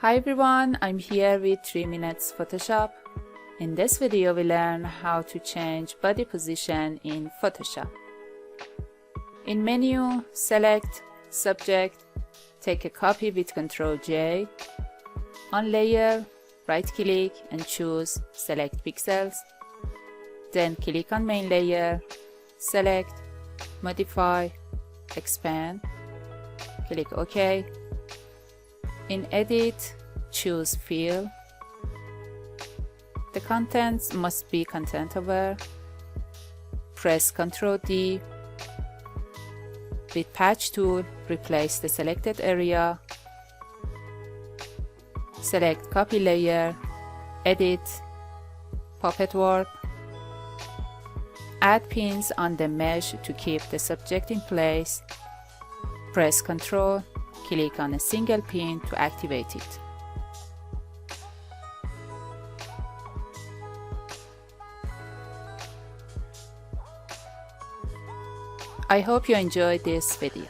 Hi everyone, I'm here with 3 minutes Photoshop. In this video we learn how to change body position in Photoshop. In menu, select Subject, take a copy with Ctrl J. On Layer, right click and choose Select Pixels. Then click on Main Layer, select, Modify, Expand, click OK. In Edit, choose Fill. The contents must be content aware. Press Ctrl D. With Patch tool, replace the selected area. Select Copy Layer, Edit, Puppet Warp. Add pins on the mesh to keep the subject in place. Press Ctrl, click on a single pin to activate it. I hope you enjoyed this video.